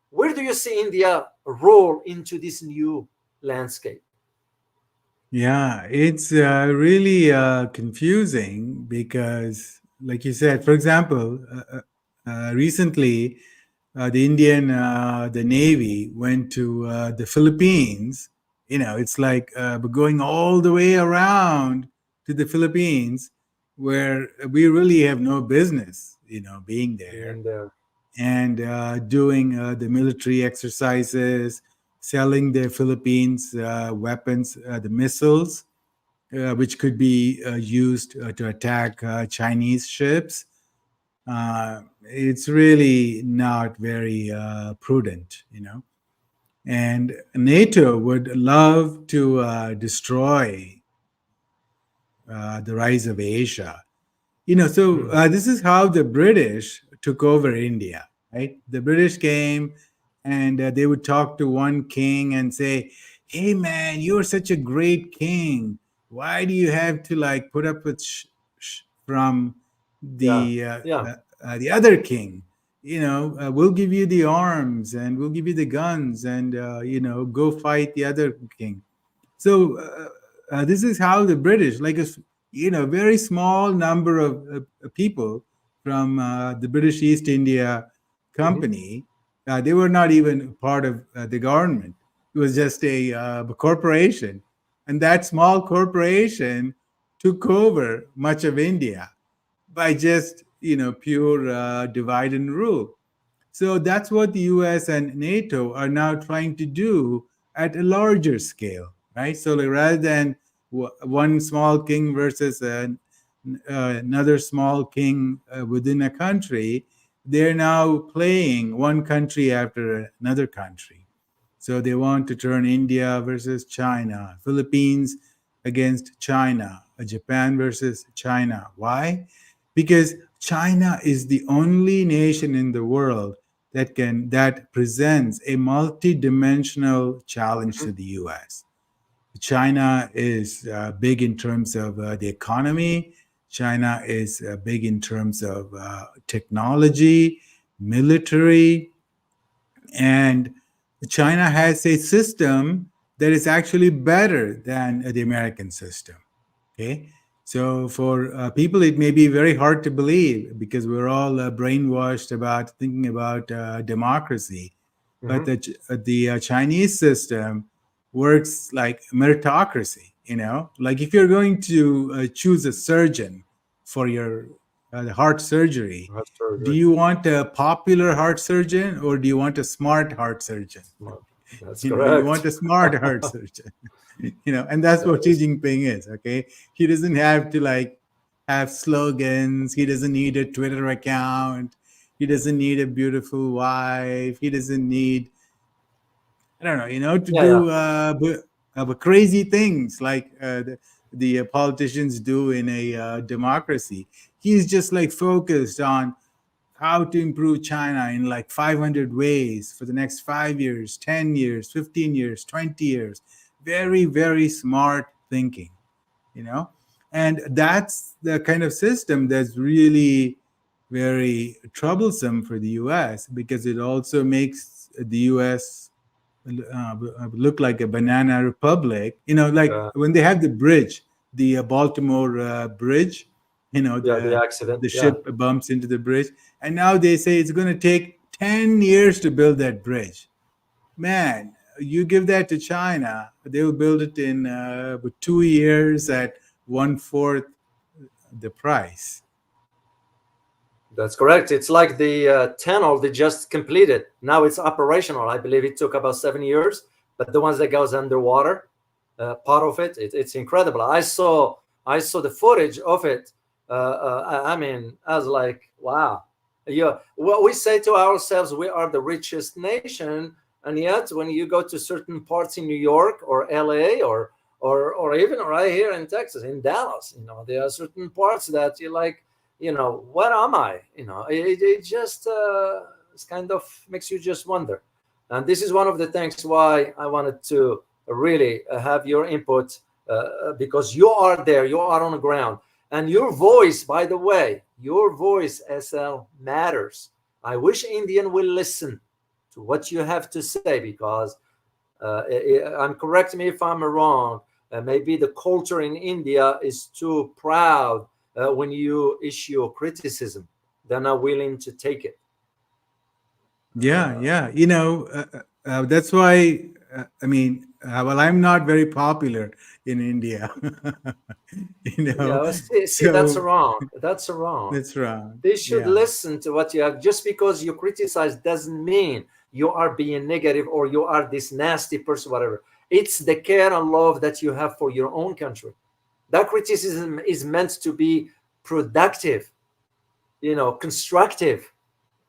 Where do you see India roll into this new landscape? Yeah, it's really confusing because, like you said, for example, recently the Navy went to the Philippines. It's like we're going all the way around to the Philippines, where we really have no business, being there, And and doing the military exercises, selling the Philippines weapons, the missiles, which could be used to attack Chinese ships. It's really not very prudent. And NATO would love to destroy the rise of Asia. So mm, this is how the British took over India, right? The British came and they would talk to one king and say, "Hey, man, you're such a great king. Why do you have to like put up with from yeah, yeah, the other king? We'll give you the arms and we'll give you the guns and go fight the other king." So this is how the British, like very small number of people from the British East India mhm, Company, they were not even part of the government. It was just a corporation, and that small corporation took over much of India by just pure divide and rule. So that's what the US and NATO are now trying to do at a larger scale, right? So like rather than one small king versus another small king within a country, they're now playing one country after another country. So they want to turn India versus China, Philippines against China, Japan versus China. Why? Because China is the only nation in the world that presents a multi-dimensional challenge mhm, to the US. China is big in terms of the economy. China is big in terms of technology, military, and China has a system that is actually better than the American system. Okay. So for people, it may be very hard to believe because we're all brainwashed about thinking about democracy. But mhm. the Chinese system works like meritocracy. Like if you're going to choose a surgeon for your heart surgery, That's do very you want a popular heart surgeon or do you want a smart heart surgeon? smart. That's You want correct. a smart heart surgeon. And that's That what Xi is, Jinping is. Okay, he doesn't have to like have slogans. He doesn't need a Twitter account. He doesn't need a beautiful wife. He doesn't need, I don't know, to yeah, yeah. do crazy things like the politicians do in a democracy. He's just like focused on how to improve China in like 500 ways for the next 5 years, 10 years, 15 years, 20 years. Very, very smart thinking, you know? And that's the kind of system that's really very troublesome for the US because it also makes the US look like a banana republic. Like Uh, when they have the bridge the Baltimore bridge. Yeah, the The accident. Yeah, ship bumps into the bridge, and now they say it's going to take 10 years to build that bridge. Man, you give that to China, they will build it in 2 years at one fourth the price. that's correct. It's like the tunnel they just completed. Now it's operational. I believe it took about 7 years, but the ones that goes underwater, part of it's incredible. I saw the footage of it. I mean, I was like, wow. Yeah, well, we say to ourselves we are the richest nation, and yet when you go to certain parts in New York or LA or even right here in Texas, in Dallas, there are certain parts that you're like, what am I? It just it's kind of makes you just wonder. And this is one of the things why I wanted to really have your input, because you are there, you are on the ground, and your voice, by the way, your voice, SL, matters. I wish Indian will listen to what you have to say, because I'm correct me if I'm wrong. Maybe the culture in India is too proud. When you issue a criticism, they're not willing to take it. Yeah, Uh, yeah. That's why, well, I'm not very popular in India. yeah, well, see, that's So wrong. That's wrong. that's wrong. They should Yeah. listen to what you have. Just because you criticize doesn't mean you are being negative or you are this nasty person, whatever. It's the care and love that you have for your own country. That criticism is meant to be productive, constructive.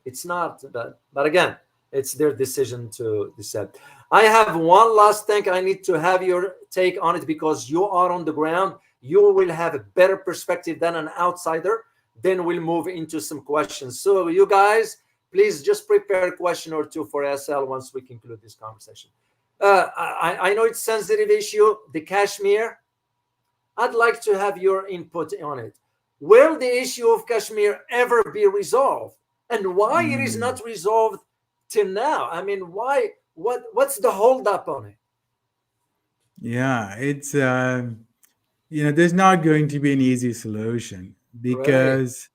It's not that, but again, it's their decision to decide. I have one last thing. I need to have your take on it, because you are on the ground. You will have a better perspective than an outsider. Then we'll move into some questions. So you guys, please just prepare a question or two for SL once we conclude this conversation. I know it's a sensitive issue, the Kashmir. I'd like to have your input on it. Will the issue of Kashmir ever be resolved? And why it is Mm. not resolved till now? I mean, why? What's the holdup on it? Yeah, there's not going to be an easy solution Right. because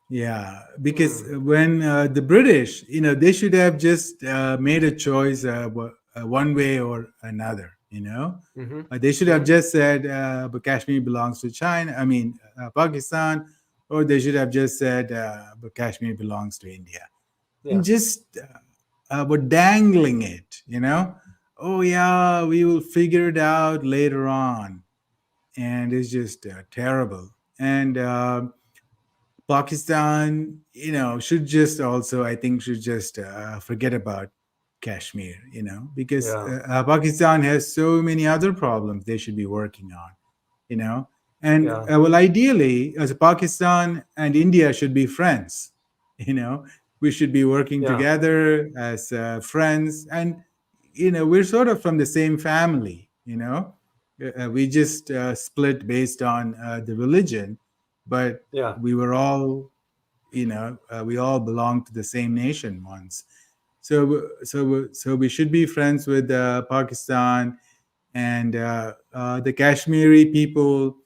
Mm. when the British, they should have just made a choice one way or another. Mm-hmm. They should have Mm-hmm. just said, but Kashmir belongs to China, Pakistan, or they should have just said, but Kashmir belongs to India. Yeah. And just were dangling it, Oh, yeah, we will figure it out later on. And it's just terrible. And Pakistan, should just also, I think, should just forget about Kashmir, because Yeah. Pakistan has so many other problems they should be working on, you know. And Yeah. well, ideally, as Pakistan and India should be friends, you know. We should be working Yeah. together as friends, and we're sort of from the same family, We just split based on the religion, but Yeah. we were all we all belonged to the same nation once. So we should be friends with Pakistan and the Kashmiri people.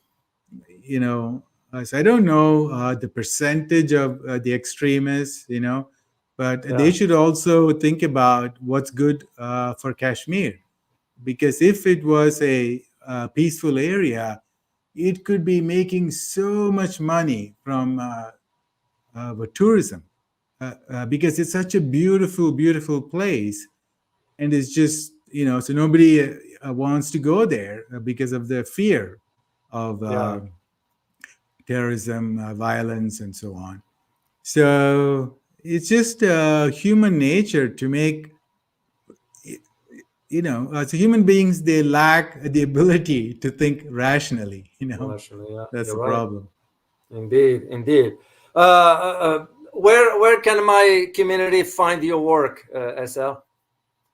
So I don't know the percentage of the extremists, but they Yeah. should also think about what's good for Kashmir, because if it was a peaceful area, it could be making so much money from tourism, because it's such a beautiful, beautiful place, and it's just so nobody wants to go there because of the fear of Yeah. terrorism, violence, and so on. So it's just human nature to make so human beings, they lack the ability to think rationally. Actually, yeah, That's you're the right. problem. Indeed. Indeed. Where can my community find your work, SL?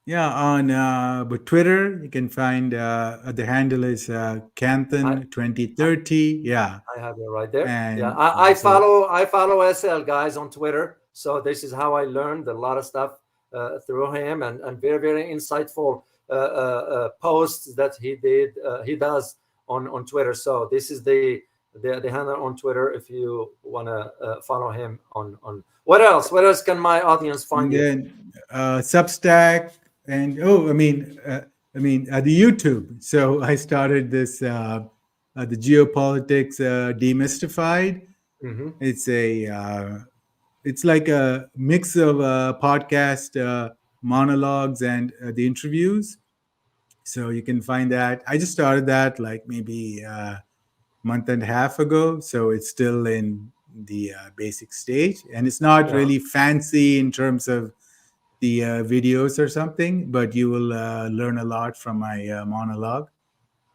Yeah, on but Twitter, you can find the handle is I, Kanthan I 2030. Yeah, I have it right there. Yeah, and I so follow SL guys on Twitter. So this is how I learned a lot of stuff through him, and very very insightful posts that he does on Twitter. So this is the handle on Twitter if you want to follow him on. What else? What else can my audience find And you? then Substack, and the YouTube. So I started this the Geopolitics Demystified. Mm-hmm. It's like a mix of podcast monologues and the interviews. So you can find that. I just started that like maybe a month and a half ago. So it's still in the basic stage, and it's not Yeah, really fancy in terms of the videos or something, but you will learn a lot from my monologue.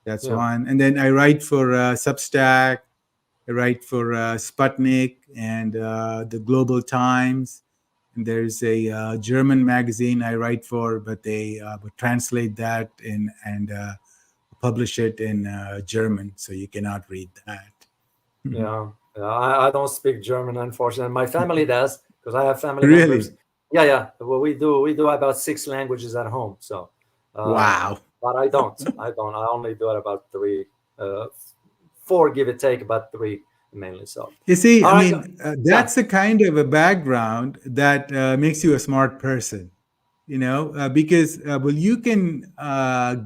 That's yeah, one. And then I write for Substack. I write for Sputnik and the Global Times. And there's a German magazine I write for, but they would translate that in and publish it in German, so you cannot read that. yeah. Yeah. I don't speak German, unfortunately. My family does because I have family members. Really? Yeah, yeah. Well, we do about six languages at home. So, uh, Wow. but I don't. I don't. I only do it about three, uh, four, give or take, about three mainly. So, You see, all I right. mean, Yeah, that's the kind of a background that makes you a smart person, because, well, you can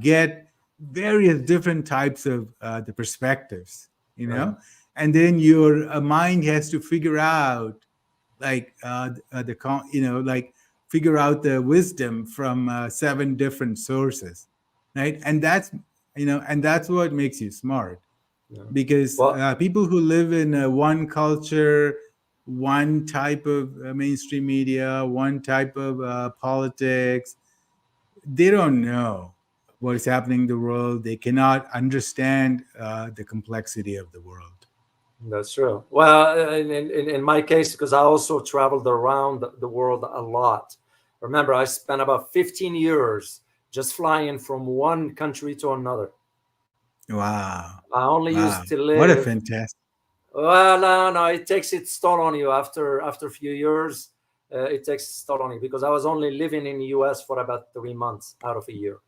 get various different types of the perspectives, right. and then your mind has to figure out, like, like figure out the wisdom from seven different sources, right? And that's what makes you smart, Yeah. because Well, people who live in one culture, one type of mainstream media, one type of politics, they don't know what is happening in the world. They cannot understand the complexity of the world. that's true. Well, in my case, because I also traveled around the world a lot. Remember, I spent about 15 years just flying from one country to another. Wow. I only Wow. used to What a live. fantastic. Well, no, no, it takes its toll on you after a few years. It takes its toll on you because I was only living in the U.S. for about 3 months out of a year.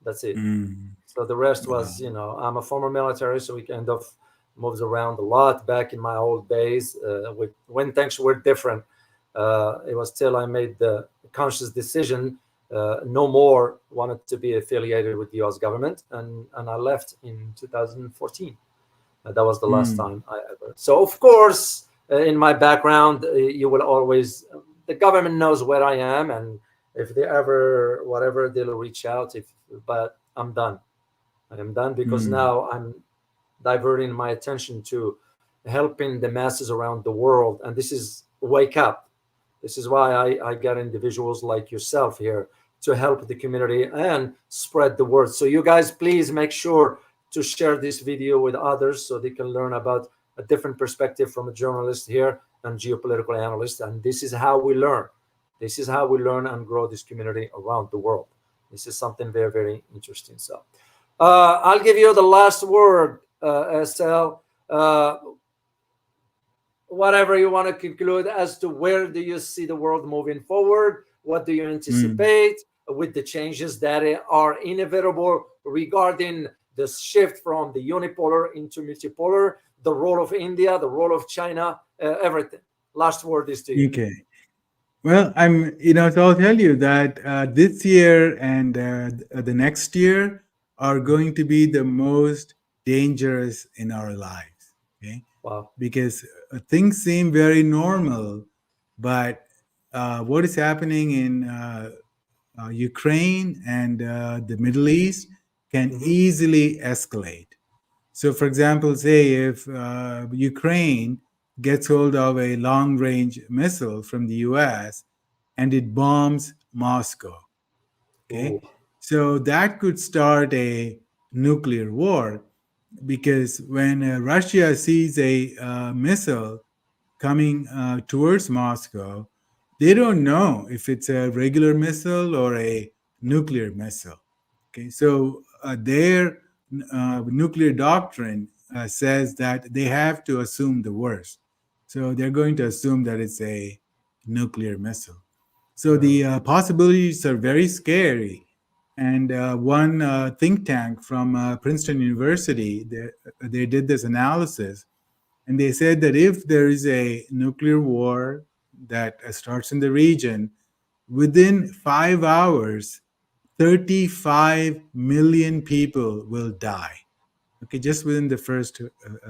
That's it. Mm, So the rest wow. was, I'm a former military, so we kind of moved around a lot back in my old days. When things were different, it was till I made the conscious decision, no more wanted to be affiliated with the U.S. government, and I left in 2014. That was the last Mm, time I ever. So of course, in my background, you will always. The government knows where I am, and if they ever whatever, they'll reach out. But I'm done. I am done because mm, now I'm diverting my attention to helping the masses around the world, and this is wake up. This is why I get individuals like yourself here to help the community and spread the word. So you guys, please make sure to share this video with others so they can learn about a different perspective from a journalist here and geopolitical analyst. And this is how we learn. This is how we learn and grow this community around the world. This is something very, very interesting. So I'll give you the last word, SL. Whatever you want to conclude as to where do you see the world moving forward, what do you mm. anticipate with the changes that are inevitable regarding the shift from the unipolar into multipolar, the role of India, the role of China, everything. Last word is to you. Okay. Well, so I'll tell you that this year and the next year are Mhm. going to be the most dangerous in our lives. Okay. Wow. Because things seem very normal, but what is happening in Ukraine and the Middle East can Hmm. easily escalate. So, for example, say if Ukraine gets hold of a long range missile from the US and it bombs Moscow, Ooh. okay, so that could start a nuclear war, because when Russia sees a missile coming towards Moscow, they don't know if it's a regular missile or a nuclear missile. Okay, so their nuclear doctrine says that they have to assume the worst. So they're going to assume that it's a nuclear missile. So Yeah. the possibilities are very scary. And one think tank from Princeton University, they did this analysis, and they said that if there is a nuclear war that starts in the region, within 5 hours, 35 million people will die. Okay, just within the first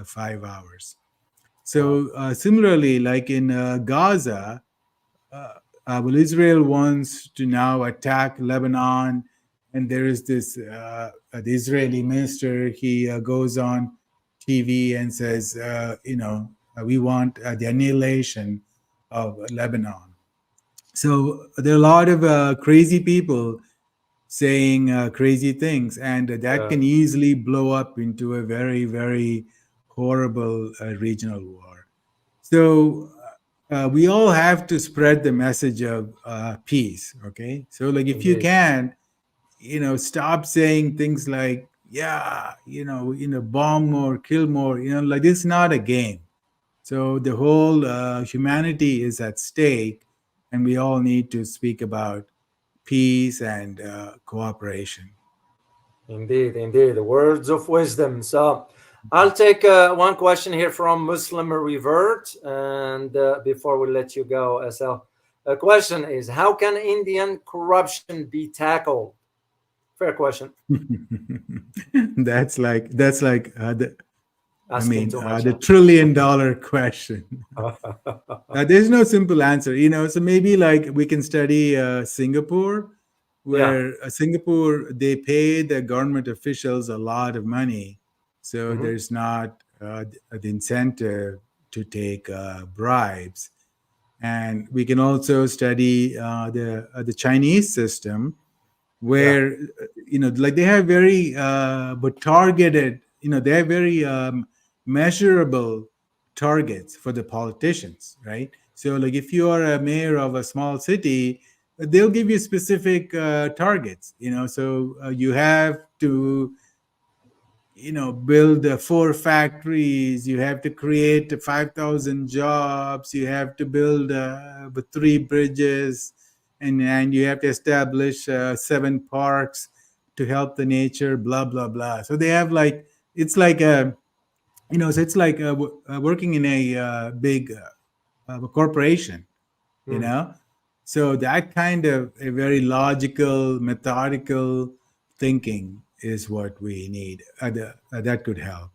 5 hours. Wow. So similarly, like in Gaza, uh, well, Israel wants to now attack Lebanon, and there is this the Israeli minister. He goes on TV and says, we want the annihilation of Lebanon. So there are a lot of crazy people saying crazy things, and that Yeah, can easily blow up into a very, very horrible regional war. So we all have to spread the message of peace. Okay, so like if you indeed. can, stop saying things like, yeah, bomb more, kill more. Like this is not a game. So the whole humanity is at stake, and we all need to speak about peace and cooperation. Indeed, indeed. Words of wisdom. So I'll take one question here from Muslim Revert. And before we let you go, SL, the question is, how can Indian corruption be tackled? Fair question. That's like Asking too much, the huh? $1 trillion question. There's no simple answer, so maybe like we can study Singapore, Yeah. where Singapore, they pay the government officials a lot of money, so Hmm. there's not the incentive to take bribes. And we can also study the Chinese system, Yeah. where like they have very but targeted, they have very measurable targets for the politicians, right? So like if you are a mayor of a small city, they'll give you specific targets, so you have to build 4 factories, you have to create 5,000 jobs, you have to build 3 bridges, and you have to establish 7 parks to help the nature, blah blah blah. So they have like, it's like a, so it's like working in a big corporation, you Hmm. know so that kind of a very logical, methodical thinking is what we need. That could help.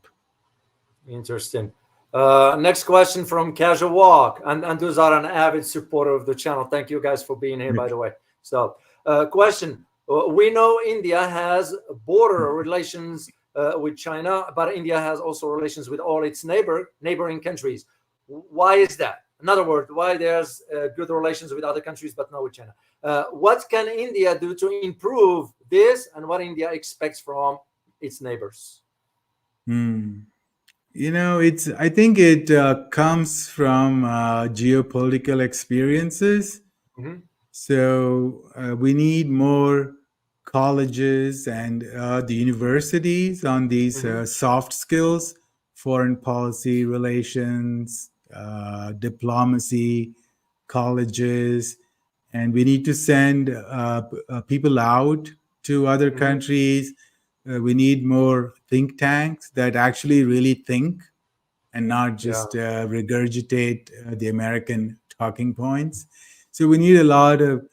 Interesting. Next question from Casual Walk. And those are an avid supporter of the channel. Thank you guys for being here, by Okay. the way. So, question. We know India has border relations with China, but India has also relations with all its neighboring countries. Why is that? In other words, why there's good relations with other countries, but not with China? What can India do to improve this, and what India expects from its neighbors? Hmm. It's, I think it comes from geopolitical experiences. Mhm. So we need more colleges and the universities on these Mhm. soft skills: foreign policy, relations, diplomacy, colleges. And we need to send people out to other Mhm. countries. We need more think tanks that actually really think and not Yeah. just regurgitate the American talking points. So we need a lot of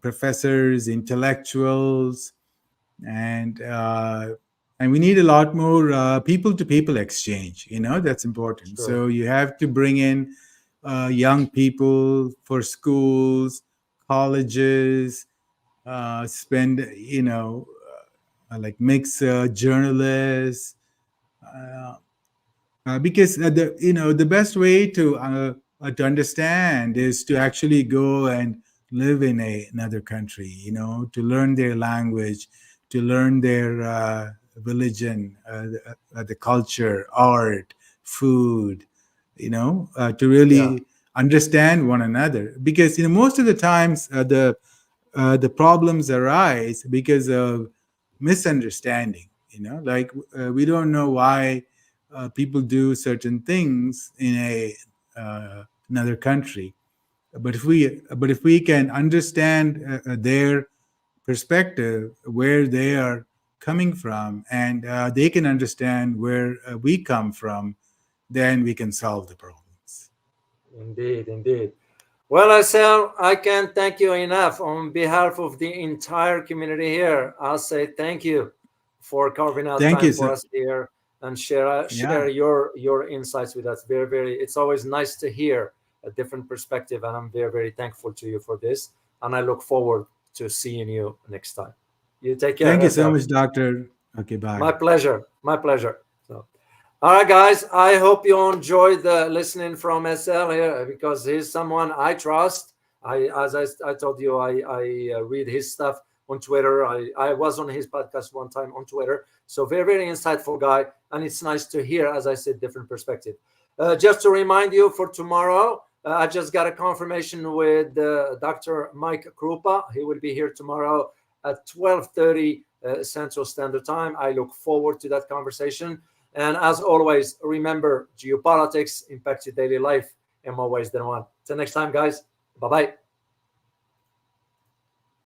professors, intellectuals, and and we need a lot more people to people exchange. That's important. Sure. So you have to bring in young people for schools, colleges, spend, like mix journalists, uh, because the best way to understand is to actually go and live in another country, to learn their language, to learn their religion, the culture, art, food, to Yeah. really understand one another. Because most of the times the problems arise because of misunderstanding. Like we don't know why people do certain things in another country. But if we can understand their perspective where they are coming from, and they can understand where we come from, then we can solve the problems. Indeed, indeed. Well, Asel, I can't thank you enough. On behalf of the entire community here, I'll say thank you for carving out Thank time you. for So, us here and share yeah. your insights with us. Very, very. It's always nice to hear a different perspective, and I'm very, very thankful to you for this. And I look forward to seeing you next time. You take care, Thank you so Asel. much, Doctor. Okay, My bye. pleasure. My pleasure. So. All right, guys. I hope you enjoyed the listening from SL here because he's someone I trust. As I told you, I read his stuff on Twitter. I was on his podcast one time on Twitter. So very, very insightful guy. And it's nice to hear, as I said, different perspective. Just to remind you for tomorrow, I just got a confirmation with Dr. Mike Krupa. He will be here tomorrow at 12:30 Central Standard Time. I look forward to that conversation. And as always, remember, geopolitics impacts your daily life in more ways than one. Till next time, guys. Bye-bye.